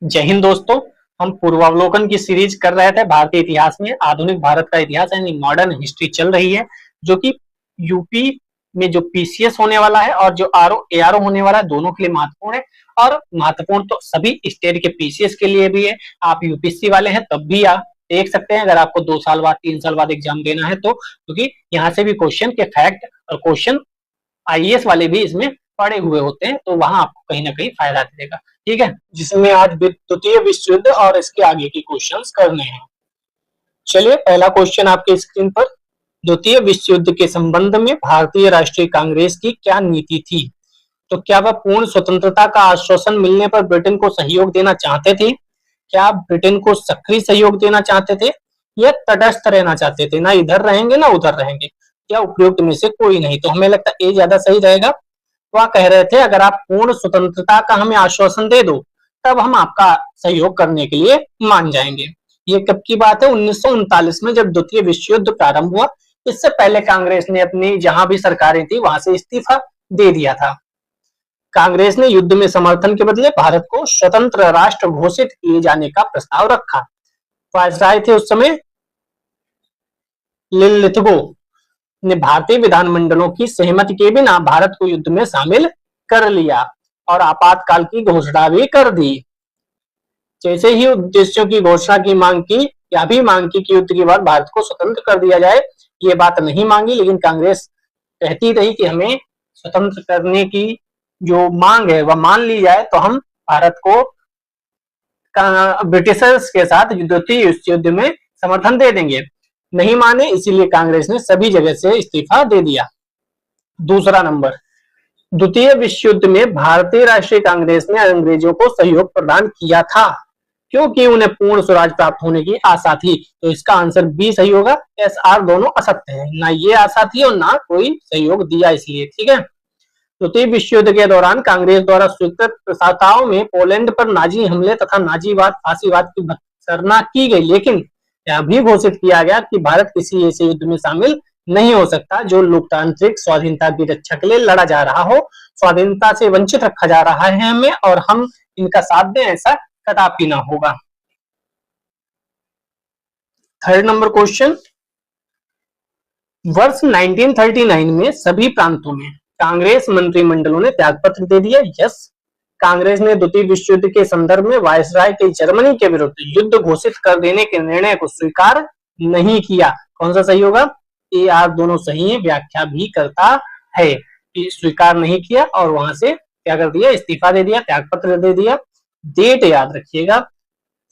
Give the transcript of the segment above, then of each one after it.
जय हिंद दोस्तों। हम पूर्वावलोकन की सीरीज कर रहे थे भारतीय इतिहास में। आधुनिक भारत का इतिहास यानी मॉडर्न हिस्ट्री चल रही है, जो कि यूपी में जो पीसीएस होने वाला है और जो आरओ एआरओ होने वाला है, दोनों के लिए महत्वपूर्ण है। और महत्वपूर्ण तो सभी स्टेट के पीसीएस के लिए भी है। आप यूपीएससी वाले हैं तब भी आप देख सकते हैं, अगर आपको 2 साल बाद 3 साल बाद एग्जाम देना है तो, क्योंकि यहाँ से भी क्वेश्चन के फैक्ट और क्वेश्चन आईएएस वाले भी इसमें पड़े हुए होते हैं, तो वहां आपको कहीं ना कहीं फायदा देगा। ठीक है, जिसमें आज द्वितीय विश्व युद्ध और इसके आगे के क्वेश्चंस करने हैं। चलिए, पहला क्वेश्चन आपके स्क्रीन पर। द्वितीय विश्व युद्ध के संबंध में भारतीय राष्ट्रीय कांग्रेस की क्या नीति थी? तो क्या वह पूर्ण स्वतंत्रता का आश्वासन मिलने पर ब्रिटेन को सहयोग देना चाहते थे? क्या ब्रिटेन को सक्रिय सहयोग देना चाहते थे, या तटस्थ रहना चाहते थे, ना इधर रहेंगे ना उधर रहेंगे, या उपयुक्त में से कोई नहीं? तो हमें लगता है ए ज्यादा सही रहेगा। वह कह रहे थे अगर आप पूर्ण स्वतंत्रता का हमें आश्वासन दे दो तब हम आपका सहयोग करने के लिए मान जाएंगे। ये कब की बात है? 1939 में, जब द्वितीय विश्व युद्ध प्रारंभ हुआ। इससे पहले कांग्रेस ने अपनी जहां भी सरकारें थी वहां से इस्तीफा दे दिया था। कांग्रेस ने युद्ध में समर्थन के बदले भारत को स्वतंत्र राष्ट्र घोषित किए जाने का प्रस्ताव रखा। वायसराय थे उस समय लिलिथगो ने भारतीय विधानमंडलों की सहमति के बिना भारत को युद्ध में शामिल कर लिया और आपातकाल की घोषणा भी कर दी। जैसे ही उद्देश्यों की घोषणा की मांग की, या भी मांग की कि युद्ध के बाद भारत को स्वतंत्र कर दिया जाए, ये बात नहीं मांगी, लेकिन कांग्रेस कहती रही कि हमें स्वतंत्र करने की जो मांग है वह मान ली जाए, तो हम भारत को ब्रिटिशर्स के साथ द्वितीय विश्व युद्ध में समर्थन दे देंगे। नहीं माने, इसीलिए कांग्रेस ने सभी जगह से इस्तीफा दे दिया। दूसरा नंबर, द्वितीय विश्व युद्ध में भारतीय राष्ट्रीय कांग्रेस ने अंग्रेजों को सहयोग प्रदान किया था क्योंकि उन्हें पूर्ण स्वराज प्राप्त होने की आशा थी। तो इसका आंसर बी सही होगा। एस आर दोनों असत्य है, ना ये आशा थी और ना कोई सहयोग दिया इसलिए। ठीक है, द्वितीय विश्व युद्ध के दौरान कांग्रेस द्वारा स्वीकृत प्रस्तावों में पोलैंड पर नाजी हमले तथा नाजीवाद फांसीवाद की भर्त्सना की गई, लेकिन यह भी घोषित किया गया कि भारत किसी ऐसे युद्ध में शामिल नहीं हो सकता जो लोकतांत्रिक स्वाधीनता की रक्षा के लिए लड़ा जा रहा हो। स्वाधीनता से वंचित रखा जा रहा है हमें, और हम इनका साथ दें ऐसा कदापि ना होगा। थर्ड नंबर क्वेश्चन, वर्ष 1939 में सभी प्रांतों में कांग्रेस मंत्रिमंडलों ने त्यागपत्र दे दिया। यस, कांग्रेस ने द्वितीय विश्व युद्ध के संदर्भ में वायसराय के जर्मनी के विरुद्ध युद्ध घोषित कर देने के निर्णय को स्वीकार नहीं किया। कौन सा सही होगा? ए आर दोनों सही है, व्याख्या भी करता है कि स्वीकार नहीं किया और वहां से क्या कर दिया? इस्तीफा दे दिया, त्यागपत्र दे दिया। डेट याद रखिएगा,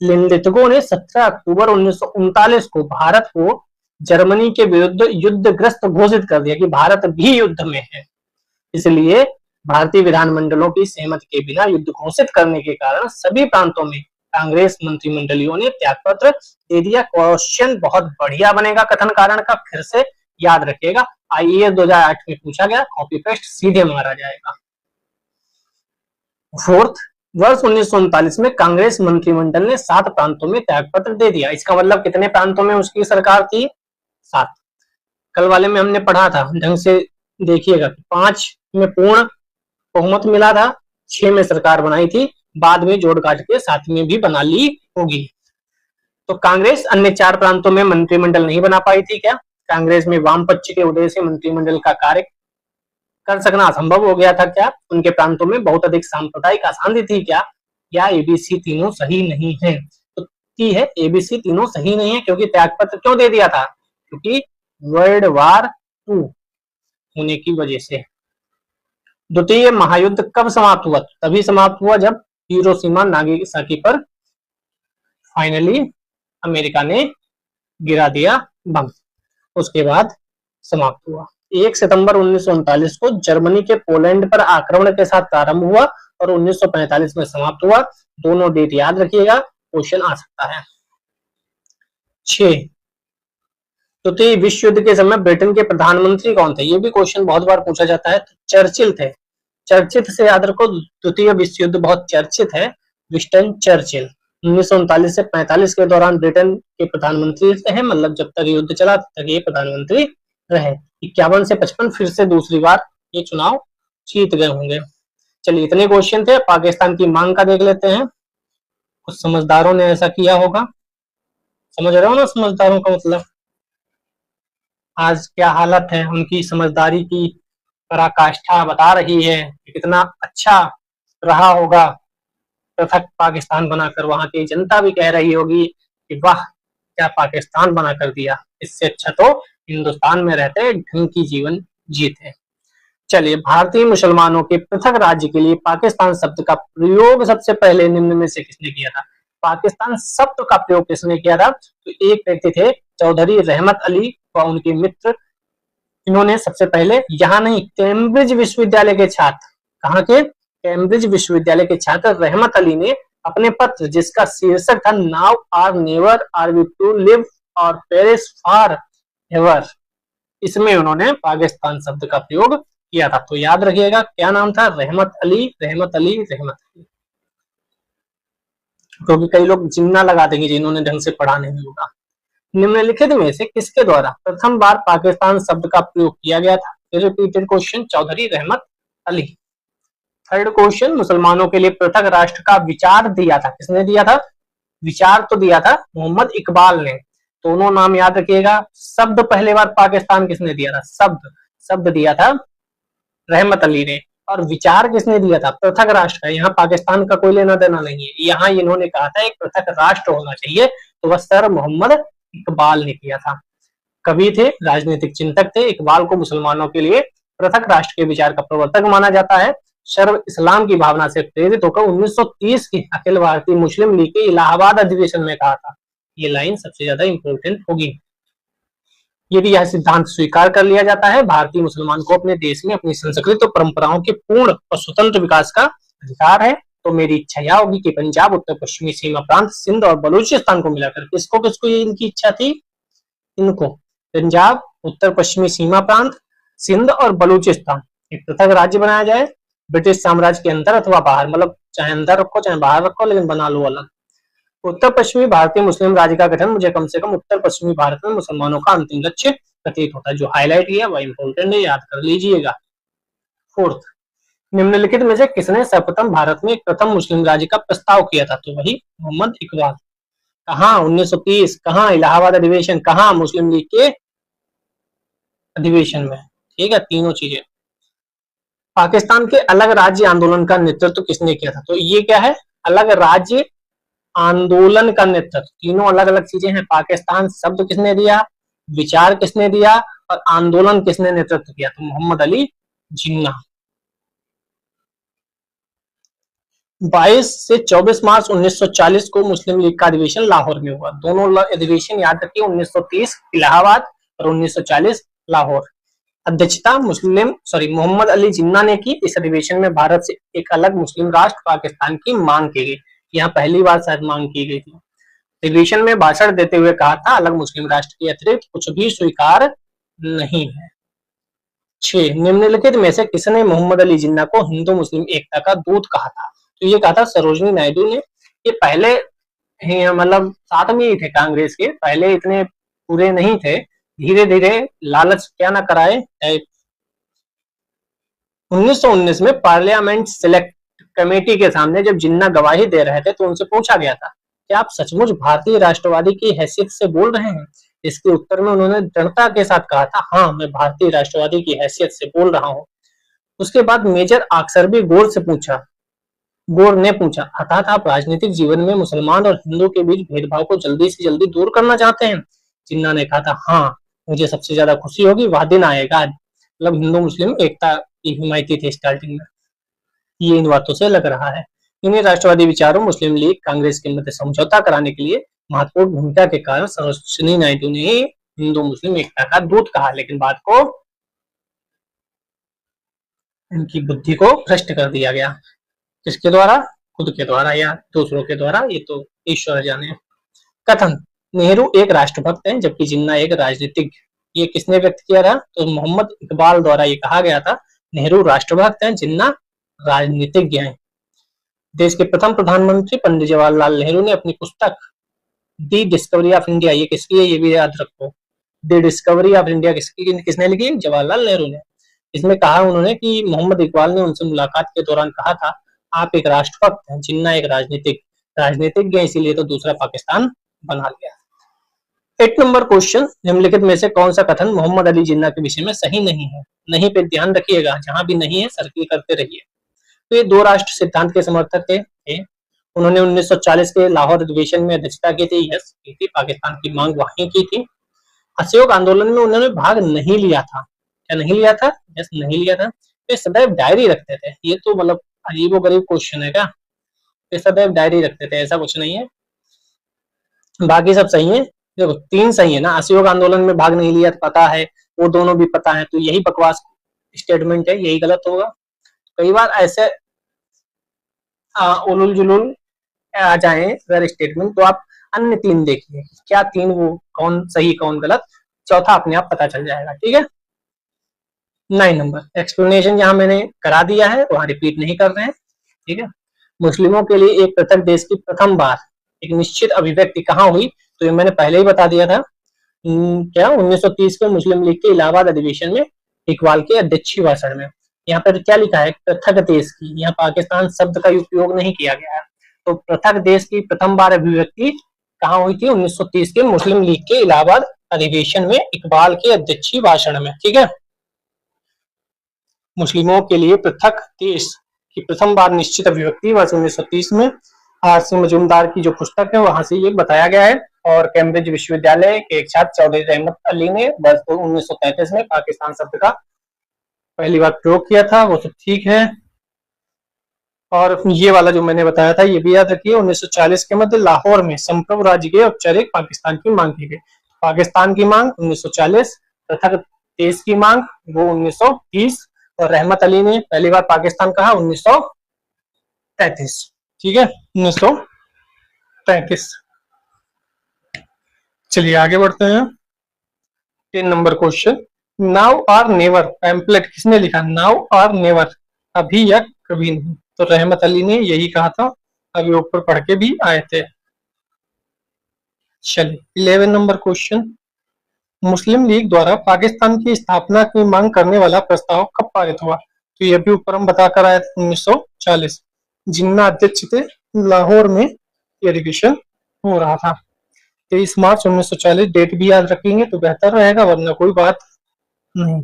लिलिथगो ने 17 अक्टूबर 1939 को भारत को जर्मनी के विरुद्ध युद्धग्रस्त घोषित कर दिया कि भारत भी युद्ध में है। इसलिए भारतीय विधानमंडलों की सहमति के बिना युद्ध घोषित करने के कारण सभी प्रांतों में कांग्रेस मंत्रिमंडलियों ने त्यागपत्र दे दिया। क्वेश्चन बहुत बढ़िया बनेगा कथन कारण का, फिर से याद रखिएगा। आईएएस 2008 में पूछा गया, कॉपी पेस्ट सीधे मारा जाएगा। फोर्थ, वर्ष 1939 में कांग्रेस मंत्रिमंडल ने 7 प्रांतों में त्यागपत्र दे दिया। इसका मतलब कितने प्रांतों में उसकी सरकार थी? 7। कल वाले में हमने पढ़ा था, ढंग से देखिएगा। 5 में पूर्ण बहुमत मिला था, 6 में सरकार बनाई थी, बाद में जोड़ काट के 7 में भी बना ली होगी। तो कांग्रेस अन्य 4 प्रांतों में मंत्रिमंडल नहीं बना पाई थी। क्या कांग्रेस में वाम पक्ष के उदय से मंत्रिमंडल का कार्य कर सकना असंभव हो गया था? क्या उनके प्रांतों में बहुत अधिक सांप्रदायिक अशांति थी? क्या, या एबीसी तीनों सही नहीं है? तो की है एबीसी तीनों सही नहीं है, क्योंकि त्यागपत्र क्यों दे दिया था? क्योंकि वर्ल्ड वार 2 होने की वजह से। द्वितीय महायुद्ध कब समाप्त हुआ? तभी समाप्त हुआ जब हिरोशिमा नागासाकी पर फाइनली अमेरिका ने गिरा दिया बम, उसके बाद समाप्त हुआ। 1 सितंबर 1939 को जर्मनी के पोलैंड पर आक्रमण के साथ प्रारंभ हुआ और 1945 में समाप्त हुआ। दोनों डेट याद रखिएगा, क्वेश्चन आ सकता है। 6, द्वितीय विश्व युद्ध के समय ब्रिटेन के प्रधानमंत्री कौन थे? ये भी क्वेश्चन बहुत बार पूछा जाता है। चर्चिल थे। चर्चित से याद रखो, द्वितीय विश्व युद्ध बहुत चर्चित है। विंस्टन चर्चिल 1939 से 45 के दौरान ब्रिटेन के प्रधानमंत्री रहे, मतलब जब तक युद्ध चला तब तक ये प्रधानमंत्री रहे। 51 से 55 फिर से दूसरी बार ये चुनाव जीत गए होंगे। चलिए, इतने क्वेश्चन थे। पाकिस्तान की मांग का देख लेते हैं। कुछ समझदारों ने ऐसा किया होगा। समझ रहे हो ना समझदारों का मतलब? आज क्या हालत है उनकी, समझदारी की पराकाष्ठा बता रही है कि कितना अच्छा रहा होगा पृथक पाकिस्तान बनाकर। वहां की जनता भी कह रही होगी कि वाह क्या पाकिस्तान बना कर दिया, इससे अच्छा तो हिंदुस्तान में रहते ढंग की जीवन जीते। चलिए, भारतीय मुसलमानों के पृथक राज्य के लिए पाकिस्तान शब्द का प्रयोग सबसे पहले निम्न में से किसने किया था? पाकिस्तान शब्द का प्रयोग किसने किया था? तो एक व्यक्ति थे चौधरी रहमत अली व उनके मित्र। इन्होंने सबसे पहले, यहाँ नहीं, कैम्ब्रिज विश्वविद्यालय के छात्र, कहाँ के? कैम्ब्रिज विश्वविद्यालय के छात्र रहमत अली ने अपने पत्र, जिसका शीर्षक था now or never are we to live और पेरिश फॉर एवर, इसमें उन्होंने पाकिस्तान शब्द का प्रयोग किया था। तो याद रखिएगा क्या नाम था? रहमत अली, रहमत अली, रहमत अली। क्योंकि कई लोग जिन्ना लगा देंगे जिन्होंने ढंग से पढ़ा नहीं होगा। निम्नलिखित में से किसके द्वारा प्रथम बार पाकिस्तान शब्द का प्रयोग किया गया था? रिपीटेड क्वेश्चन, चौधरी रहमत अली। थर्ड क्वेश्चन, मुसलमानों के लिए पृथक राष्ट्र का विचार दिया था, किसने दिया था? विचार तो दिया था मोहम्मद इकबाल ने। दोनों नाम याद रखिएगा। शब्द पहले बार पाकिस्तान किसने दिया था? शब्द दिया था रहमत अली ने। और विचार किसने दिया था? पृथक राष्ट्र का। यहाँ पाकिस्तान का कोई लेना देना नहीं है, यहाँ इन्होंने कहा था एक पृथक राष्ट्र होना चाहिए, तो वह सर मोहम्मद इकबाल ने किया था। कवि थे, राजनीतिक चिंतक थे। इकबाल को मुसलमानों के लिए पृथक राष्ट्र के विचार का प्रवर्तक माना जाता है। सर्व इस्लाम की भावना से प्रेरित होकर 1930 की अखिल भारतीय मुस्लिम लीग के इलाहाबाद अधिवेशन में कहा था। ये लाइन सबसे ज्यादा इंपॉर्टेंट होगी। यदि यह सिद्धांत स्वीकार कर लिया जाता है, भारतीय मुसलमान को अपने देश में अपनी संस्कृति और परंपराओं के पूर्ण और स्वतंत्र विकास का अधिकार है, तो मेरी इच्छा यह होगी कि पंजाब, उत्तर पश्चिमी सीमा प्रांत, सिंध और बलूचिस्तान को मिलाकर, किसको किसको ये इनकी इच्छा थी? इनको पंजाब, उत्तर पश्चिमी सीमा प्रांत, सिंध और बलूचिस्तान एक पृथक राज्य बनाया जाए, ब्रिटिश साम्राज्य के अंदर अथवा बाहर, मतलब चाहे अंदर रखो चाहे बाहर रखो, लेकिन बना लो अलग। उत्तर पश्चिमी भारतीय मुस्लिम राज्य का गठन मुझे कम से कम उत्तर पश्चिमी भारत में मुसलमानों का अंतिम लक्ष्य प्रतीत होता है। जो हाईलाइट किया वह इंपॉर्टेंट है, याद कर लीजिएगा। फोर्थ, निम्नलिखित में से किसने सर्वप्रथम भारत में एक प्रथम मुस्लिम राज्य का प्रस्ताव किया था? तो वही मोहम्मद इकबाल। कहाँ? 1930। कहाँ? इलाहाबाद अधिवेशन। कहाँ? मुस्लिम लीग के अधिवेशन में। ठीक है, तीनों चीजें। पाकिस्तान के अलग राज्य आंदोलन का नेतृत्व किसने किया था? तो ये क्या है? अलग राज्य आंदोलन का नेतृत्व। तीनों अलग अलग चीजें हैं। पाकिस्तान शब्द किसने दिया, विचार किसने दिया, और आंदोलन किसने नेतृत्व किया? तो मोहम्मद अली जिन्ना। 22 से 24 मार्च 1940 को मुस्लिम लीग का अधिवेशन लाहौर में हुआ। दोनों अधिवेशन याद रखिए, 1930 इलाहाबाद और 1940 लाहौर। अध्यक्षता मोहम्मद अली जिन्ना ने की। इस अधिवेशन में भारत से एक अलग मुस्लिम राष्ट्र पाकिस्तान की मांग की गई। यहाँ पहली बार शायद मांग की गई थी। अधिवेशन में भाषण देते हुए कहा था, अलग मुस्लिम राष्ट्र के अतिरिक्त कुछ भी स्वीकार नहीं है। 6, निम्नलिखित में से किसने मोहम्मद अली जिन्ना को हिंदू मुस्लिम एकता का दूत कहा था? तो ये कहा था सरोजनी नायडू ने। ये पहले मतलब साथ में ही थे कांग्रेस के, पहले इतने पूरे नहीं थे, धीरे धीरे लालच क्या ना कराए। 1919 में पार्लियामेंट सिलेक्ट कमेटी के सामने जब जिन्ना गवाही दे रहे थे तो उनसे पूछा गया था कि आप सचमुच भारतीय राष्ट्रवादी की हैसियत से बोल रहे हैं? इसके उत्तर में उन्होंने दृढ़ता के साथ कहा था, हाँ मैं भारतीय राष्ट्रवादी की हैसियत से बोल रहा हूँ। उसके बाद मेजर आक्सरबी गौर ने पूछा, अर्थात आप राजनीतिक जीवन में मुसलमान और हिंदू के बीच भेदभाव को जल्दी से जल्दी दूर करना चाहते हैं? जिन्ना ने कहा था, हाँ मुझे सबसे ज्यादा खुशी होगी वह दिन आएगा। मतलब हिंदू मुस्लिम एकता की हिमायती थे स्टार्टिंग में। ये इन बातों से लग रहा है। इन्हीं राष्ट्रवादी विचारों मुस्लिम लीग कांग्रेस के मध्य समझौता कराने के लिए महत्वपूर्ण भूमिका के कारण सरोजिनी नायडू ने हिंदू मुस्लिम एकता का दूत कहा, लेकिन बात को इनकी बुद्धि को भ्रष्ट कर दिया गया। किसके द्वारा? खुद के द्वारा या दूसरों के द्वारा, ये तो ईश्वर जाने। कथन, नेहरू एक राष्ट्रभक्त हैं जबकि जिन्ना एक राजनीतिक। ये किसने व्यक्त किया था? तो मोहम्मद इकबाल द्वारा ये कहा गया था, नेहरू राष्ट्रभक्त हैं, जिन्ना राजनीतिज्ञ हैं। देश के प्रथम प्रधानमंत्री पंडित जवाहरलाल नेहरू ने अपनी पुस्तक दी डिस्कवरी ऑफ इंडिया, ये किसकी है ये भी याद रखो, द डिस्कवरी ऑफ इंडिया किसने लिखी? जवाहरलाल नेहरू ने। इसमें कहा उन्होंने कि मोहम्मद इकबाल ने उनसे मुलाकात के दौरान कहा था, आप एक राष्ट्रभक्त हैं, जिन्ना एक राजनीतिक। राजनीतिज्ञ, इसीलिए तो दूसरा पाकिस्तान बना लिया। 8 नंबर क्वेश्चन, निम्नलिखित में से कौन सा कथन मोहम्मद अली जिन्ना के विषय में सही नहीं है? नहीं पे ध्यान रखिएगा, जहां भी नहीं है सर्किल करते रहिए। तो ये दो राष्ट्र सिद्धांत के समर्थक थे। उन्होंने 1940 के लाहौर अधिवेशन में अध्यक्षता की थी, यस की थी, पाकिस्तान की मांग वहीं की थी। असहयोग आंदोलन में उन्होंने भाग नहीं लिया था। क्या नहीं लिया था? यस, नहीं लिया था। वे सदैव डायरी रखते थे। ये तो मतलब अजीबोगरीब क्वेश्चन है क्या? वे सदैव डायरी रखते थे, ऐसा कुछ नहीं है। बाकी सब सही है। देखो 3 सही है ना, असहयोग आंदोलन में भाग नहीं लिया पता है, वो दोनों भी पता है, तो यही बकवास स्टेटमेंट है, यही गलत होगा। कई बार ऐसे उलुल जुलुल आ जाए अगर स्टेटमेंट, तो आप अन्य 3 देखिए, क्या 3 वो कौन सही कौन गलत, चौथा अपने आप पता चल जाएगा। ठीक है। 9 नंबर, एक्सप्लेनेशन जहां मैंने करा दिया है वहां रिपीट नहीं कर रहे हैं। ठीक है। मुस्लिमों के लिए एक पृथक देश की प्रथम बार एक निश्चित अभिव्यक्ति कहाँ हुई? तो ये मैंने पहले ही बता दिया था। क्या 1930 के मुस्लिम लीग के इलाहाबाद अधिवेशन में इकबाल के अध्यक्षीय भाषण में। यहाँ पर क्या लिखा है? पृथक देश की, यहाँ पाकिस्तान शब्द का उपयोग नहीं किया गया है। तो पृथक देश की प्रथम बार अभिव्यक्ति कहाँ हुई थी? 1930 के मुस्लिम लीग के इलाहाबाद अधिवेशन में इकबाल के अध्यक्षीय भाषण में। ठीक है। मुस्लिमों के लिए पृथक देश की प्रथम बार निश्चित अभिव्यक्ति वर्ष 1930 में आरसी मजूमदार की जो पुस्तक है वहां से ये बताया गया है। और कैम्ब्रिज विश्वविद्यालय के एक छात्र चौधरी रहमत अली ने वर्ष 1933 में पाकिस्तान शब्द का पहली बार प्रयोग किया था, वो सब ठीक है। और ये वाला जो मैंने बताया था ये भी याद रखिए, 1940 के मध्य लाहौर में संप्रभु राज्य के औपचारिक पाकिस्तान की मांग की गई। पाकिस्तान की मांग 1940, पृथक देश की मांग वो 1930, और रहमत अली ने पहली बार पाकिस्तान कहा 1933। ठीक है, 1933। चलिए आगे बढ़ते हैं। 10 नंबर क्वेश्चन, नाउ और नेवर पैम्पलेट किसने लिखा? नाउ और नेवर, अभी या कभी नहीं। तो रहमत अली ने यही कहा था, अभी ऊपर पढ़ के भी आए थे। चलिए 11 नंबर क्वेश्चन, मुस्लिम लीग द्वारा पाकिस्तान की स्थापना की मांग करने वाला प्रस्ताव कब पारित हुआ? तो ये भी ऊपर हम बताकर आए थे 1940। जिन्ना अध्यक्ष थे, लाहौर में ये अधिवेशन हो रहा था। 23 मार्च 1940 डेट भी याद रखेंगे तो बेहतर रहेगा, वरना कोई बात नहीं।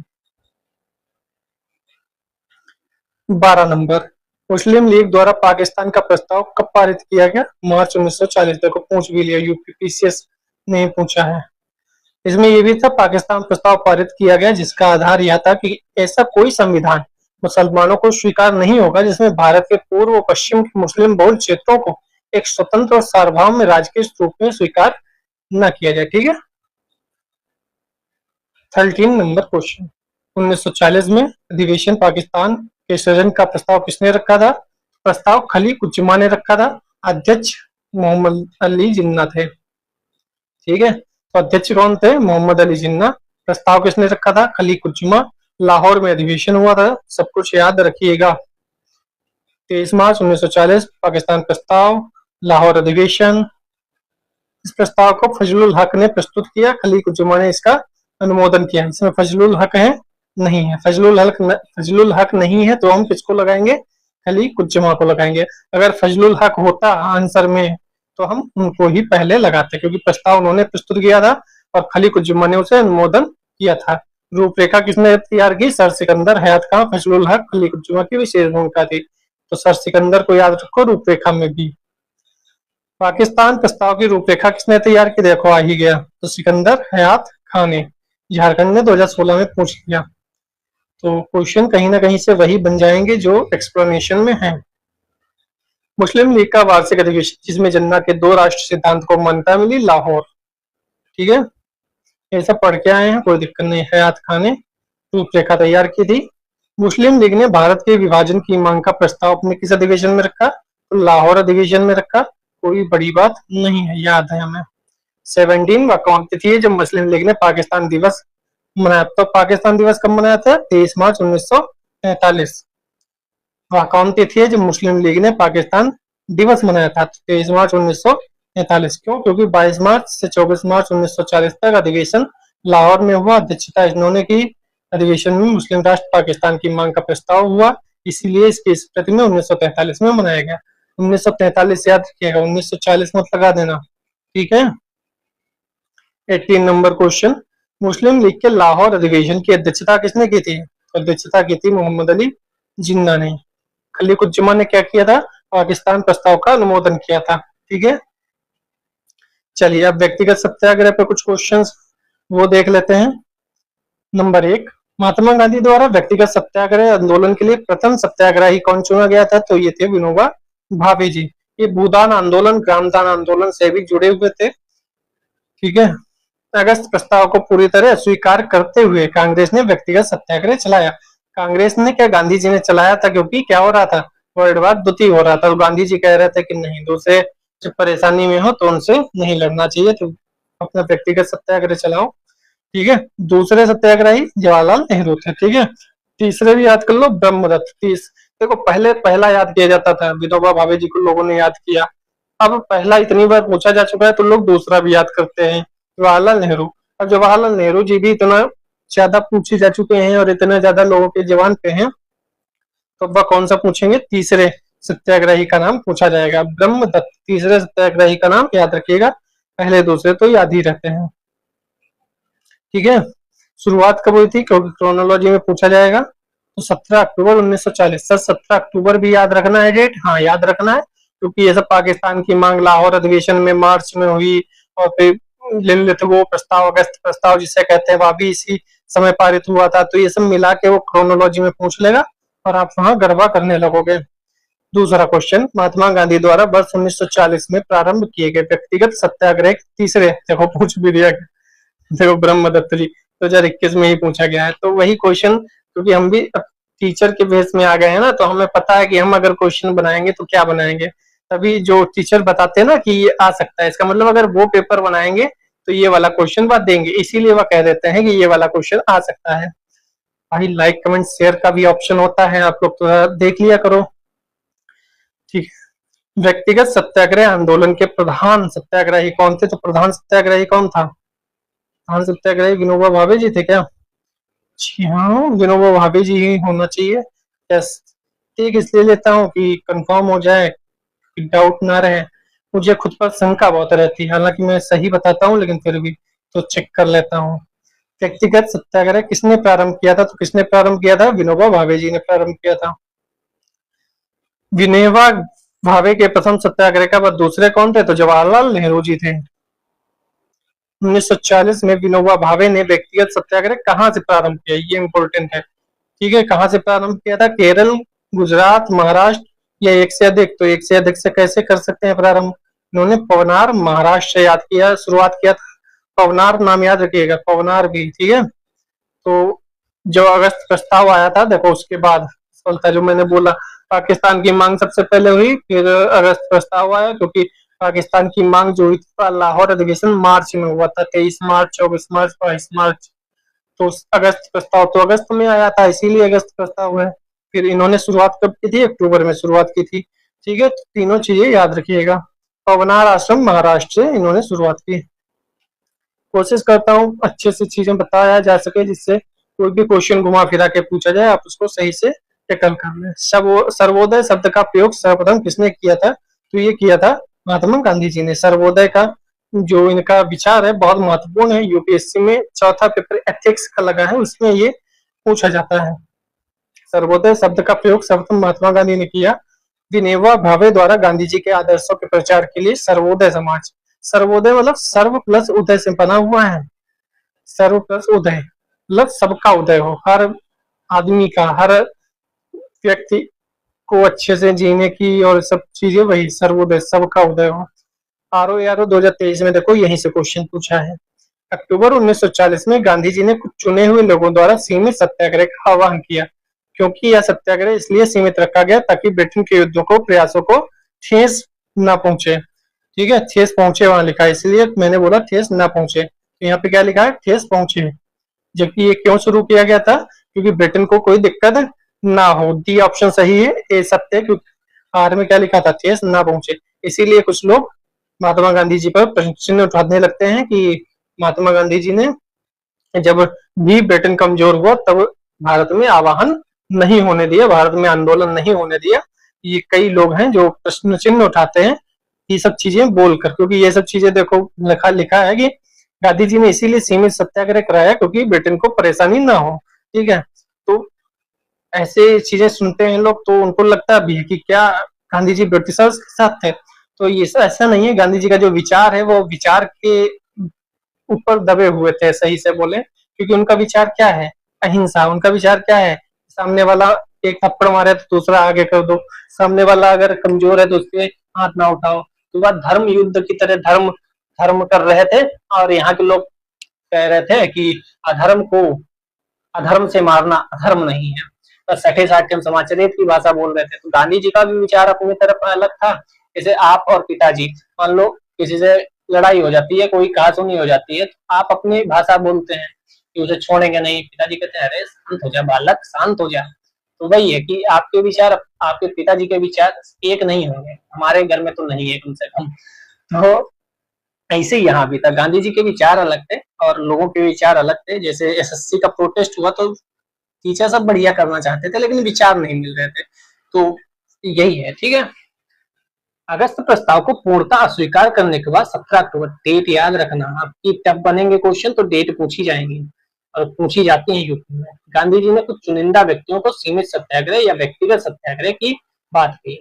12 नंबर, मुस्लिम लीग द्वारा पाकिस्तान का प्रस्ताव कब पारित किया गया? मार्च 1940। देखो पूछ भी लिया, यूपीपीसीएस नहीं पूछा है। इसमें यह भी था, पाकिस्तान प्रस्ताव पारित किया गया जिसका आधार यह था कि ऐसा कोई संविधान मुसलमानों को स्वीकार नहीं होगा जिसमें भारत के पूर्व और पश्चिम के मुस्लिम बहुल क्षेत्रों को एक स्वतंत्र और सार्वभौम राज्य के रूप में स्वीकार न किया जाए। ठीक है। 13 नंबर क्वेश्चन, 1940 में अधिवेशन पाकिस्तान के सृजन का प्रस्ताव किसने रखा था? प्रस्ताव खलीक उज्जमा ने रखा था, अध्यक्ष मोहम्मद अली जिन्ना थे। ठीक है, तो अध्यक्ष कौन थे? मोहम्मद अली जिन्ना। प्रस्ताव किसने रखा था? खलीक उज्जमा। लाहौर में अधिवेशन हुआ था, सब कुछ याद रखिएगा। 23 मार्च 1940 पाकिस्तान प्रस्ताव, लाहौर अधिवेशन। इस प्रस्ताव को फजलुल हक ने प्रस्तुत किया, खलीक उज्जमा ने इसका अनुमोदन किया। इसमें फजलुल हक है? नहीं है। फजलुल हक नहीं है तो हम किसको लगाएंगे? खलीक उज्जमा को लगाएंगे। अगर फजलुल हक होता आंसर में तो हम उनको ही पहले लगाते, क्योंकि प्रस्ताव उन्होंने प्रस्तुत किया था और खलीक उज्जमा ने उसे अनुमोदन किया था। रूपरेखा किसने तैयार की? सर सिकंदर हयात खां। फजलुल हक, खलीक उज्जमा की विशेष भूमिका थी, तो सर सिकंदर को याद रखो रूपरेखा में भी। पाकिस्तान प्रस्ताव की रूपरेखा किसने तैयार की? देखो आ ही गया, तो सिकंदर हयात खां ने। झारखंड ने 2016 में पूछ लिया, तो क्वेश्चन कहीं ना कहीं से वही बन जाएंगे जो एक्सप्लेनेशन में है। मुस्लिम लीग का वार्षिक अधिवेशन जिसमें जिन्ना के 2 राष्ट्र सिद्धांत को मान्यता मिली, लाहौर। ठीक है, ये सब पढ़ के आए हैं, कोई दिक्कत नहीं। हयात खां ने रूपरेखा तैयार की थी। मुस्लिम लीग ने भारत के विभाजन की मांग का प्रस्ताव अपने किस अधिवेशन में रखा? तो लाहौर अधिवेशन में रखा, कोई बड़ी बात नहीं है, याद है हमें। 17 वह कौन तिथि है जब मुस्लिम लीग ने पाकिस्तान दिवस मनाया? तो पाकिस्तान दिवस कब मनाया था? 23 मार्च 1943। वह कौन तिथि है जब मुस्लिम लीग ने पाकिस्तान दिवस मनाया था? 23 मार्च 1943। क्यों? क्योंकि 22 मार्च से 24 मार्च 1940 तक अधिवेशन लाहौर में हुआ, अध्यक्षता इन्होंने की। अधिवेशन में मुस्लिम राष्ट्र पाकिस्तान की मांग का प्रस्ताव हुआ, इसीलिए इसकी स्मृति में 1943 में मनाया गया। 1943 याद रखिएगा, 1940 मत लगा देना, ठीक है। 18 नंबर क्वेश्चन, मुस्लिम लीग के लाहौर अधिवेशन की अध्यक्षता किसने की थी? अध्यक्षता की थी मोहम्मद अली जिन्ना ने। खलीकुज्जमा ने क्या किया था? पाकिस्तान प्रस्ताव का अनुमोदन किया था, ठीक है। चलिए अब व्यक्तिगत सत्याग्रह पे कुछ क्वेश्चंस वो देख लेते हैं। नंबर 1, महात्मा गांधी द्वारा व्यक्तिगत सत्याग्रह आंदोलन के लिए प्रथम सत्याग्रही कौन चुना गया था? तो ये थे विनोबा भावे जी। ये भूदान आंदोलन, ग्रामदान आंदोलन से भी जुड़े हुए थे, ठीक है। अगस्त प्रस्ताव को पूरी तरह स्वीकार करते हुए कांग्रेस ने व्यक्तिगत सत्याग्रह चलाया। कांग्रेस ने क्या, गांधी जी ने चलाया था, क्योंकि क्या हो रहा था, वर्ल्ड वार द्वितीय हो रहा था। तो गांधी जी कह रहे थे कि नहीं, दूसरे जब परेशानी में हो तो उनसे नहीं लड़ना चाहिए, तो अपना व्यक्तिगत सत्याग्रह चलाओ, ठीक है। दूसरे सत्याग्रही जवाहरलाल नेहरू थे, ठीक है। तीसरे भी याद कर लो, ब्रह्मदत्त। देखो पहले पहला याद किया जाता था, विनोबा भावे जी को लोगों ने याद किया। अब पहला इतनी बार पूछा जा चुका है तो लोग दूसरा भी याद करते हैं, जवाहरलाल नेहरू। अब जवाहरलाल नेहरू जी भी इतना ज्यादा पूछे जा चुके हैं और इतने ज्यादा लोगों के जवान पे हैं, तो वह कौन सा पूछेंगे? तीसरे सत्याग्रही का नाम पूछा जाएगा, ब्रह्मदत्त। तीसरे सत्याग्रही का नाम याद रखिएगा, पहले दूसरे तो याद ही रहते हैं, ठीक है। शुरुआत कब हुई थी, क्योंकि क्रोनोलॉजी में पूछा जाएगा। तो 17 अक्टूबर 1940। सर 17 अक्टूबर भी याद रखना है डेट? हाँ याद रखना है, क्योंकि ये सब पाकिस्तान की मांग लाहौर अधिवेशन में मार्च में हुई, और फिर लिलित वो प्रस्ताव, अगस्त प्रस्ताव जिसे कहते हैं, वह भी इसी समय पारित हुआ था। तो ये सब मिला के वो क्रोनोलॉजी में पूछ लेगा और आप वहां गरबा करने लगोगे। दूसरा क्वेश्चन, महात्मा गांधी द्वारा वर्ष 1940 में प्रारंभ किए गए व्यक्तिगत सत्याग्रह तीसरे, देखो पूछ भी दिया, देखो ब्रह्मदत्त जी 2021 में ही पूछा गया है। तो वही क्वेश्चन, क्योंकि हम भी टीचर के बेस में आ गए हैं ना, तो हमें पता है कि हम अगर क्वेश्चन बनाएंगे तो क्या बनाएंगे। तभी जो टीचर बताते हैं ना कि ये आ सकता है, इसका मतलब अगर वो पेपर बनाएंगे तो ये वाला क्वेश्चन बात देंगे, इसीलिए वह कह देते हैं कि ये वाला क्वेश्चन आ सकता है। भाई लाइक कमेंट शेयर का भी ऑप्शन होता है, आप लोग तो देख लिया करो, ठीक। व्यक्तिगत सत्याग्रह आंदोलन के प्रधान सत्याग्रही कौन थे? तो प्रधान सत्याग्रही कौन था? प्रधान सत्याग्रही विनोबा भावे जी थे क्या? जी हाँ, विनोबा भावे जी ही होना चाहिए। यस, ठीक, इसलिए लेता हूँ कि कंफर्म हो जाए, डाउट ना रहे। मुझे खुद पर शंका बहुत रहती है, हालांकि मैं सही बताता हूँ, लेकिन फिर भी तो चेक कर लेता हूँ। व्यक्तिगत सत्याग्रह किसने प्रारंभ किया था? तो किसने प्रारंभ किया था? विनोबा भावे जी ने प्रारंभ किया था। विनोबा भावे के प्रथम सत्याग्रह का बाद दूसरे कौन थे? तो जवाहरलाल नेहरू जी थे। 1940 में विनोबा भावे ने व्यक्तिगत सत्याग्रह कहां से प्रारंभ किया? ये इंपॉर्टेंट है, ठीक है। कहां से प्रारंभ किया था? केरल, गुजरात, महाराष्ट्र या एक से अधिक? तो एक से अधिक से कैसे कर सकते हैं प्रारंभ? उन्होंने पवनार महाराष्ट्र से याद किया, शुरुआत किया था। पवनार नाम याद रखिएगा, पवनार भी, ठीक है। तो जो अगस्त प्रस्ताव आया था, देखो उसके बाद था जो मैंने बोला, पाकिस्तान की मांग सबसे पहले हुई, फिर अगस्त प्रस्ताव आया, क्योंकि पाकिस्तान की मांग जो हुई थी लाहौर अधिवेशन मार्च में हुआ था, 23 मार्च, 24 मार्च, 22 मार्च। तो अगस्त प्रस्ताव तो अगस्त में आया था, इसीलिए अगस्त प्रस्ताव है। फिर इन्होंने शुरुआत कब की थी? अक्टूबर में शुरुआत की थी, ठीक है। तो तीनों चीजें याद रखिएगा। पवनार आश्रम महाराष्ट्र से इन्होंने शुरुआत की। कोशिश करता हूँ अच्छे से चीजें बताया जा सके, जिससे कोई भी क्वेश्चन घुमा फिरा के पूछा जाए आप उसको सही से टैकल कर लें। सर्वोदय शब्द का प्रयोग सर्वप्रथम किसने किया था? तो ये किया था महात्मा गांधी जी ने। सर्वोदय का जो इनका विचार है बहुत महत्वपूर्ण है, यूपीएससी में चौथा पेपर एथिक्स का लगा है, उसमें ये पूछा जाता है। सर्वोदय शब्द का प्रयोग सर्वप्रथम महात्मा गांधी ने किया। विनोबा भावे द्वारा गांधी जी के आदर्शों के प्रचार के लिए सर्वोदय समाज, सर्वोदय मतलब सर्व प्लस उदय से बना हुआ है। सर्व प्लस उदय मतलब सबका उदय हो, हर आदमी का, हर व्यक्ति को अच्छे से जीने की और सब चीजें, वही सर्वोदय, सबका उदय हो। आरओ यारो 2023 में देखो यहीं से क्वेश्चन पूछा है। अक्टूबर 1940 में गांधी जी ने कुछ चुने हुए लोगों द्वारा सीमित सत्याग्रह का आह्वान किया, क्योंकि यह सत्याग्रह इसलिए सीमित रखा गया ताकि ब्रिटेन के युद्धों को, प्रयासों को ठेस न पहुंचे, ठीक है। ठेस पहुंचे वहां लिखा है, इसलिए मैंने बोला ठेस न पहुंचे। तो यहाँ पे क्या लिखा है? ठेस पहुंचे। जबकि ये क्यों शुरू किया गया था? क्योंकि ब्रिटेन को कोई दिक्कत ना हो। डी ऑप्शन सही है, ए सत्य, क्योंकि आर में क्या लिखा था? ठेस ना पहुंचे। इसीलिए कुछ लोग महात्मा गांधी जी पर प्रश्न चिन्ह उठाने लगते हैं कि महात्मा गांधी जी ने जब भी ब्रिटेन कमजोर हुआ तब भारत में आवाहन नहीं होने दिया, भारत में आंदोलन नहीं होने दिया, ये कई लोग हैं जो प्रश्न चिन्ह उठाते हैं ये सब चीजें बोलकर, क्योंकि ये सब चीजें देखो लिखा है कि गांधी जी ने इसीलिए सीमित सत्याग्रह कराया क्योंकि ब्रिटेन को परेशानी ना हो। ठीक है, तो ऐसे चीजें सुनते हैं लोग तो उनको लगता भी है कि क्या गांधी जी ब्रिटिशर्स के साथ थे, तो ये ऐसा नहीं है। गांधी जी का जो विचार है वो विचार के ऊपर दबे हुए थे, सही से बोले, क्योंकि उनका विचार क्या है, अहिंसा। उनका विचार क्या है, सामने वाला एक थप्पड़ मारे तो दूसरा आगे कर दो, सामने वाला अगर कमजोर है तो उसके हाथ ना उठाओ। तो वह धर्म युद्ध की तरह धर्म धर्म कर रहे थे, और यहाँ के लोग कह रहे थे कि अधर्म को अधर्म से मारना अधर्म नहीं है। तो सठे साठे समाचरित की भाषा बोल रहे थे। तो गांधी जी का भी विचार अपनी तरफ अलग था। जैसे आप और पिताजी, मान लो किसी से लड़ाई हो जाती है, कोई कहासुनी हो जाती है, तो आप अपनी भाषा बोलते हैं कि उसे छोड़ेंगे नहीं। पिताजी कहते हैं अरे शांत हो जा बालक, शांत हो जा। तो वही है कि आपके विचार आपके पिताजी के विचार एक नहीं होंगे, हमारे घर में तो नहीं है कम से कम। तो ऐसे ही यहाँ भी था, गांधी जी के विचार अलग थे और लोगों के विचार अलग थे। जैसे एसएससी का प्रोटेस्ट हुआ तो टीचर सब बढ़िया करना चाहते थे लेकिन विचार नहीं मिल रहे थे, तो यही है। ठीक है, अगस्त प्रस्ताव को पूर्णतः अस्वीकार करने के बाद 17 अक्टूबर, डेट याद रखना, आपकी तब बनेंगे क्वेश्चन तो डेट पूछी जाएंगी और पूछी जाती है यूपी में। गांधी जी ने कुछ चुनिंदा व्यक्तियों को सीमित सत्याग्रह या व्यक्तिगत सत्याग्रह की बात की,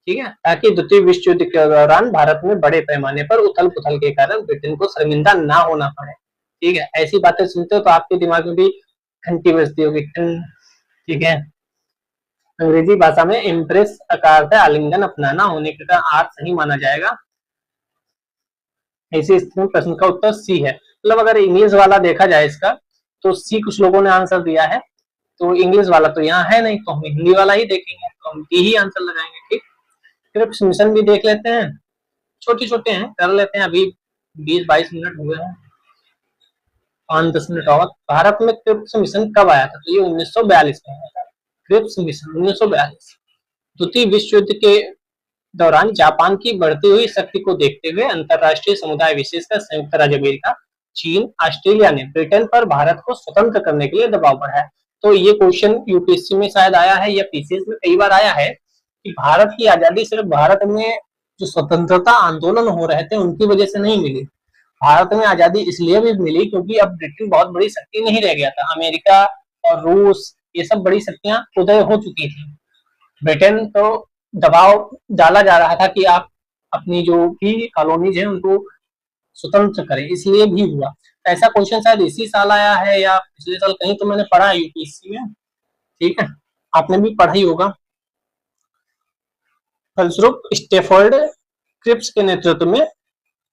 ठीक है, ताकि द्वितीय विश्व युद्ध के दौरान भारत में बड़े पैमाने पर उथल पुथल के कारण ब्रिटेन को शर्मिंदा ना होना पड़े। ठीक है, ऐसी बातें सुनते हो तो आपके दिमाग में भी घंटी बजती होगी। ठीक है, अंग्रेजी भाषा में इम्प्रेस का अर्थ है आलिंगन अपनाना, होने का अर्थ सही माना जाएगा। ऐसी स्थिति में प्रश्न का उत्तर सी है। मतलब अगर इंग्लिश वाला देखा जाए इसका तो सी कुछ लोगों ने आंसर दिया है, तो इंग्लिश वाला तो यहाँ है नहीं, तो हम हिंदी वाला ही देखेंगे, तो हम डी ही आंसर लगाएंगे। ठीक, क्रिप्स मिशन भी देख लेते हैं, छोटे छोटे हैं, कर लेते हैं। अभी 20-22 मिनट हुए हैं, 5-10 मिनट और। भारत में क्रिप्स मिशन कब आया था? तो ये 1942 में आया था, क्रिप्स मिशन 1942। द्वितीय विश्व युद्ध के दौरान जापान की बढ़ती हुई शक्ति को देखते हुए अंतरराष्ट्रीय समुदाय, विशेषकर संयुक्त राज्य अमेरिका, चीन, ऑस्ट्रेलिया ने ब्रिटेन पर भारत को स्वतंत्र करने के लिए दबाव बढ़ाया। तो ये क्वेश्चन यूपीएससी में शायद आया है या पीसीएस में कई बार आया है कि भारत की आजादी सिर्फ भारत में जो स्वतंत्रता आंदोलन हो रहे थे उनकी वजह से नहीं मिली। भारत में आजादी इसलिए भी मिली क्योंकि अब ब्रिटेन बहुत बड़ी शक्ति नहीं रह गया था, अमेरिका और रूस ये सब बड़ी शक्तियां उदय हो चुकी थी। ब्रिटेन तो दबाव डाला जा रहा था कि आप अपनी जो भी कॉलोनीज है उनको स्वतंत्र करें, इसलिए भी हुआ। ऐसा क्वेश्चन शायद इसी साल आया है या पिछले साल, कहीं तो मैंने पढ़ा है यूपीएससी में। ठीक है, आपने भी पढ़ा ही होगा। फलस्वरूप स्टेफोर्ड क्रिप्स के नेतृत्व में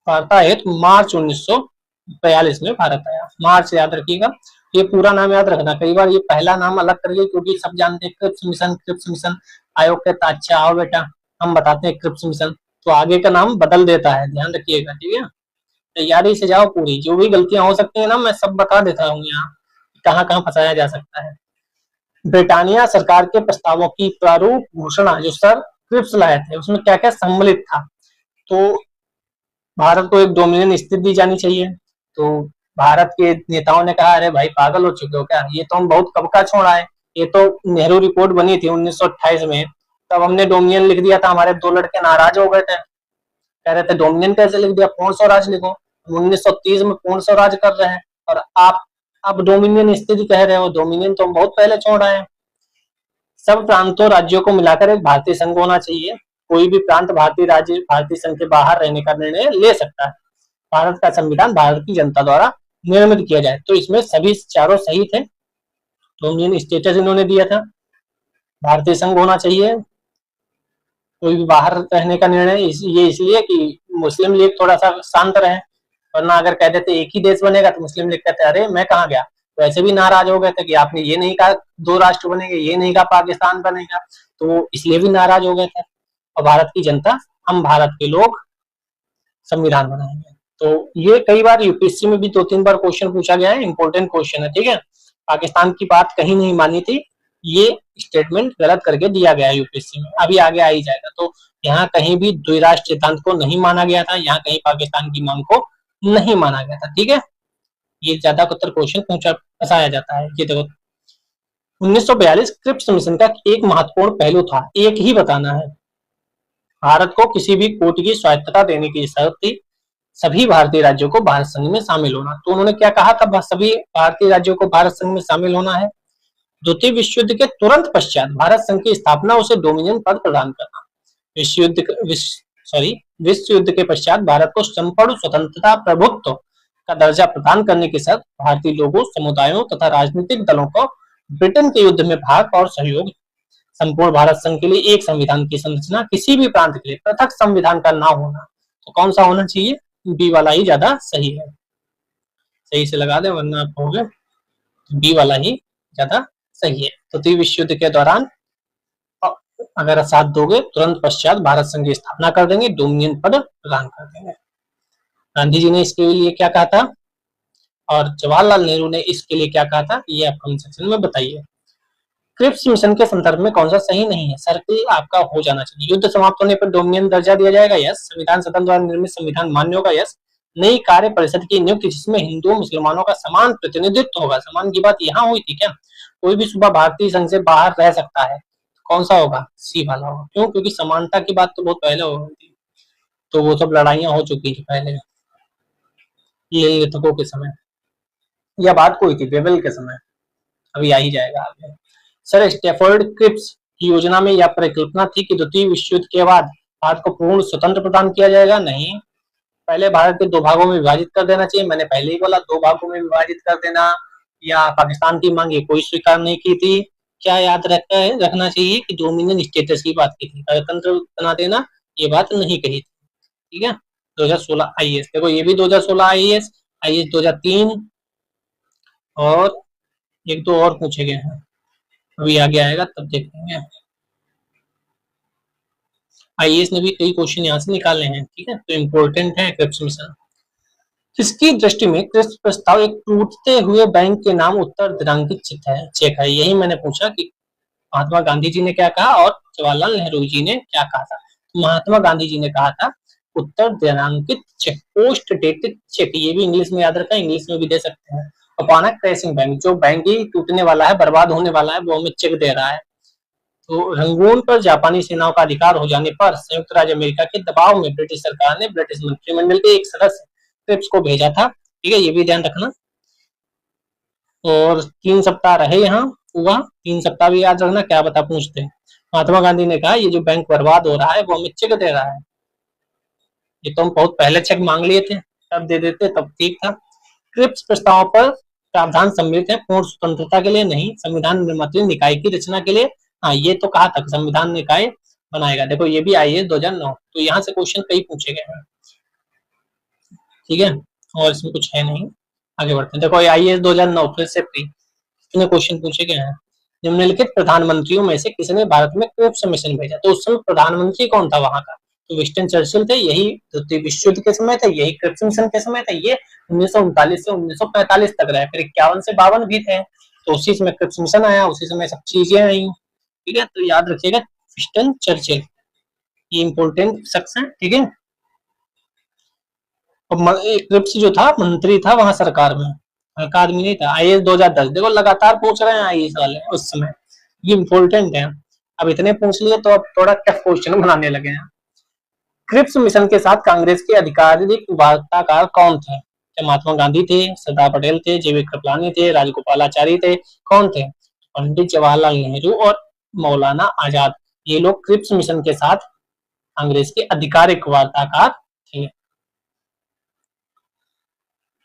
भारत आए तो मार्च 1942 में भारत आया। मार्च याद रखिएगा, ये पूरा नाम याद रखना, कई बार ये पहला नाम अलग करिए क्योंकि सब जानते हैं क्रिप्स मिशन। आयोग कहता अच्छा आओ बेटा हम बताते हैं क्रिप्स मिशन, तो आगे का नाम बदल देता है, ध्यान रखिएगा। ठीक है, तैयारी से जाओ पूरी, जो भी गलतियां हो सकती है ना मैं सब बता देता हूँ यहाँ, कहाँ कहाँ फंसाया जा सकता है। ब्रिटानिया सरकार के प्रस्तावों की प्रारूप घोषणा जो सर क्रिप्स लाए थे उसमें क्या क्या सम्मिलित था? तो भारत को एक डोमिनियन स्थिति दी जानी चाहिए। तो भारत के नेताओं ने कहा अरे भाई पागल हो चुके हो क्या, ये तो हम बहुत कब का छोड़ा है, ये तो नेहरू रिपोर्ट बनी थी 1928 में, तब हमने डोमिनियन लिख दिया था, हमारे 2 लड़के नाराज हो गए थे, कह रहे थे डोमिनियन कैसे लिख दिया, पूर्ण स्वराज लिखो। 1930 में पूर्ण स्वराज कर रहे हैं और आप अब डोमिनियन स्थिति कह रहे हो, डोमिनियन तो हम बहुत पहले छोड़ आए हैं। सब प्रांतों राज्यों को मिलाकर एक भारतीय संघ होना चाहिए, कोई भी प्रांत भारतीय राज्य भारतीय संघ के बाहर रहने का निर्णय ले सकता है। भारत का संविधान भारत की जनता द्वारा निर्मित किया जाए, तो इसमें सभी चारों सही थे। डोमिनियन स्टेटस इन्होंने दिया था, भारतीय संघ होना चाहिए, कोई भी बाहर रहने का निर्णय ये इसलिए कि मुस्लिम लीग थोड़ा सा शांत रहे, वरना अगर कह देते एक ही देश बनेगा तो मुस्लिम लीग कहते अरे मैं कहाँ गया, वैसे भी नाराज हो गए थे कि आपने ये नहीं कहा 2 राष्ट्र बनेंगे, ये नहीं कहा पाकिस्तान बनेगा, तो इसलिए भी नाराज हो गए थे। और भारत की जनता, हम भारत के लोग संविधान बनाएंगे। तो ये कई बार यूपीएससी में भी 2-3 बार क्वेश्चन पूछा गया है, इंपॉर्टेंट क्वेश्चन है। ठीक है, पाकिस्तान की बात कहीं नहीं मानी थी, ये स्टेटमेंट गलत करके दिया गया है यूपीएससी में, अभी आगे आ ही जाएगा। तो यहाँ कहीं भी द्विराष्ट्र सिद्धांत को नहीं माना गया था, यहाँ कहीं पाकिस्तान की मांग को नहीं माना गया था। ठीक है, ये ज्यादा उत्तर क्वेश्चन फंसाया जाता है। ये देखो 1942 क्रिप्स मिशन का एक महत्वपूर्ण पहलू था, एक ही बताना है, भारत को किसी भी कोटि की स्वायत्तता देने की शर्त थी, सभी भारतीय राज्यों को भारत संघ में शामिल होना। तो उन्होंने क्या कहा था, सभी भारतीय राज्यों को भारत संघ में शामिल होना है। द्वितीय विश्व युद्ध के तुरंत पश्चात भारत संघ की स्थापना, उसे डोमिनियन पद प्रदान करना। विश्व युद्ध के पश्चात भारत को संपूर्ण स्वतंत्रता प्रभुत्व का दर्जा प्रदान करने के साथ भारतीय लोगों, समुदायों तथा राजनीतिक दलों को ब्रिटेन के युद्ध में भाग और सहयोग। संपूर्ण भारत संघ के लिए एक संविधान की संरचना, किसी भी प्रांत के लिए पृथक संविधान का ना होना। तो कौन सा होना चाहिए, बी वाला ही ज्यादा सही है, सही से लगा दे वरना आप कहोगे, बी वाला ही ज्यादा सही है। तृतीय विश्व युद्ध के दौरान अगर साथ दोगे, तुरंत पश्चात भारत संघ की स्थापना कर देंगे, डोमिनियन पद प्रदान कर देंगे। गांधी जी ने इसके लिए क्या कहा था और जवाहरलाल नेहरू ने इसके लिए क्या कहा था, ये आप कमेंट सेक्शन में बताइए। क्रिप्स मिशन के संदर्भ में कौन सा सही नहीं है, सर्किल आपका हो जाना चाहिए। युद्ध समाप्त होने पर डोमिनियन दर्जा दिया जाएगा, यस। संविधान सदन द्वारा निर्मित संविधान मान्य होगा, यस। नई कार्य परिषद की नियुक्ति जिसमें हिंदुओं मुसलमानों का समान प्रतिनिधित्व होगा, समान की बात यहाँ हुई थी क्या, कोई भी सुबह भारतीय संघ से बाहर रह सकता है, कौन सा होगा, सी वाला होगा। क्यों, क्योंकि समानता की बात तो बहुत पहले हो गई थी, तो वो सब लड़ाइयां हो चुकी थी पहले, लेखकों के समय, यह बात कोई थी बेबल के समय, अभी आ ही जाएगा आगे। सर स्टैफोर्ड क्रिप्स की योजना में यह परिकल्पना थी कि द्वितीय विश्व युद्ध के बाद भारत को पूर्ण स्वतंत्र प्रदान किया जाएगा, नहीं। पहले भारत के दो भागों में विभाजित कर देना चाहिए, मैंने पहले ही बोला, दो भागों में विभाजित कर देना, या पाकिस्तान की मांग कोई स्वीकार नहीं की थी। क्या याद रखना चाहिए कि डोमिनियन स्टेटस की बात की थी, गणतंत्र बना देना ये बात नहीं कही थी, ठीक है। 2016 आईएएस, देखो ये भी 2016 आईएएस, आईएएस 2003 और एक दो और पूछे गए हैं, अभी आगे आएगा तब देखेंगे। आईएएस ने भी कई क्वेश्चन यहाँ से निकाले हैं, ठीक है, तो इम्पोर्टेंट है क्रिप्स मिशन। किसकी दृष्टि में क्रिप्स प्रस्ताव एक टूटते हुए बैंक के नाम उत्तर दिनांकित चेक है, यही मैंने पूछा कि महात्मा गांधी जी ने क्या कहा और जवाहरलाल नेहरू जी ने क्या कहा था। महात्मा गांधी जी ने कहा था उत्तर दिनांकित चेक, पोस्ट डेटेड चेक, ये भी इंग्लिश में याद रखा, इंग्लिश में भी दे सकते हैं। अपॉन क्रैशिंग बैंक, जो बैंक ही टूटने वाला है, बर्बाद होने वाला है, वो हमें चेक दे रहा है। तो रंगून पर जापानी सेनाओं का अधिकार हो जाने पर संयुक्त राज्य अमेरिका के दबाव में ब्रिटिश सरकार ने ब्रिटिश मंत्रिमंडल के एक सदस्य क्रिप्स को भेजा था, ठीक है, ये भी ध्यान रखना। और 3 सप्ताह रहे यहाँ, हुआ 3 सप्ताह भी याद रखना, क्या बता पूछते हैं। महात्मा गांधी ने कहा ये जो बैंक बर्बाद हो रहा है वो हमें चेक दे रहा है, ये तो हम बहुत पहले चेक मांग लिए थे, तब दे देते तब ठीक था। क्रिप्स प्रस्ताव पर प्रावधान सम्मिलित है पूर्ण स्वतंत्रता के लिए, नहीं। संविधान निर्मात्री निकाय की रचना के लिए, हाँ ये तो कहा था संविधान निकाय बनाएगा, देखो ये भी आईएएस 2009, तो यहाँ से क्वेश्चन कई पूछे गए हैं, ठीक है, और इसमें कुछ है नहीं, आगे बढ़ते हैं। देखो आईएएस 2009 फिर से फ्री, कितने क्वेश्चन पूछे गए हैं। निम्नलिखित प्रधानमंत्रियों में से किसने भारत में क्रिप्स मिशन भेजा, तो उस समय प्रधानमंत्री कौन था वहां का, तो विंस्टन चर्चिल थे, यही द्वितीय विश्व युद्ध के समय था, यही क्रिप्स मिशन के समय था, ये 1939 से 1945 तक रहे, फिर 51 से 52 भी थे, तो उसी समय क्रिप्स मिशन आया, उसी समय सब चीजें आई, ठीक है। तो याद रखिएगा विंस्टन चर्चिल, ये इंपोर्टेंट शख्स है, ठीक है। और क्रिप्स जो था मंत्री था वहां सरकार में, हल्का आदमी नहीं था। आईएएस 2010, देखो लगातार पूछ रहे हैं आईएएस वाले उस समय, ये इंपोर्टेंट है। अब इतने पूछ लिए तो अब थोड़ा टफ क्वेश्चन बनाने लगे हैं। क्रिप्स मिशन के साथ कांग्रेस के आधिकारिक वार्ताकार कौन थे, महात्मा गांधी थे, सरदार पटेल थे, जेबी कृपलानी थे, राजगोपालाचारी थे, कौन थे, पंडित जवाहरलाल नेहरू और मौलाना आजाद, ये लोग क्रिप्स मिशन के साथ कांग्रेस के आधिकारिक वार्ताकार थे।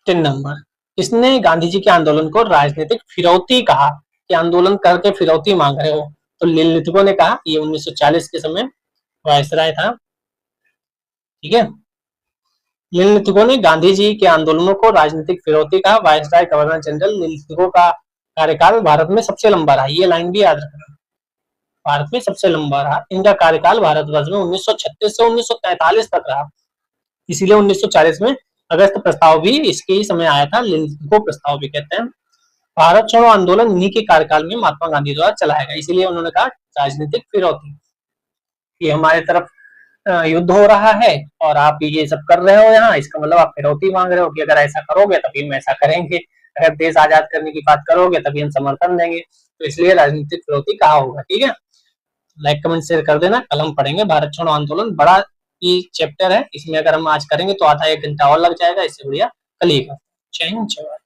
3 नंबर, इसने गांधी जी के आंदोलन को राजनीतिक फिरौती कहा, कि आंदोलन करके फिरौती मांग रहे हो, तो लिलिथको ने कहा, ये 1940 के समय वायसराय था, ठीक है। लिलिथको ने गांधी जी के आंदोलनों को राजनीतिक फिरौती कहा। वायसराय गवर्नर जनरल लिलिथको का कार्यकाल भारत में सबसे लंबा रहा, ये लाइन भी याद रखना, भारत में सबसे लंबा रहा। इनका कार्यकाल भारतवर्ष में 1936 से 1943 तक रहा, इसीलिए 1940 में अगस्त प्रस्ताव भी इसके ही समय आया था, लिलिथको प्रस्ताव भी कहते हैं। भारत छोड़ो आंदोलन इन्हीं के कार्यकाल में महात्मा गांधी द्वारा चलाया गया, इसीलिए उन्होंने कहा राजनीतिक फिरौती, ये हमारे तरफ युद्ध हो रहा है और आप ये सब कर रहे हो यहाँ, इसका मतलब आप फिरौती मांग रहे हो कि अगर ऐसा करोगे तभी हम ऐसा करेंगे, अगर देश आजाद करने की बात करोगे तभी हम समर्थन देंगे, तो इसलिए राजनीतिक विरोधी कहा होगा। ठीक है, लाइक कमेंट शेयर कर देना। कल हम पढ़ेंगे भारत छोड़ो आंदोलन, बड़ा ही चैप्टर है, इसमें अगर हम आज करेंगे तो आधा 1 घंटा और लग जाएगा, इससे बढ़िया कल ही का। जय हिंद, जय भारत।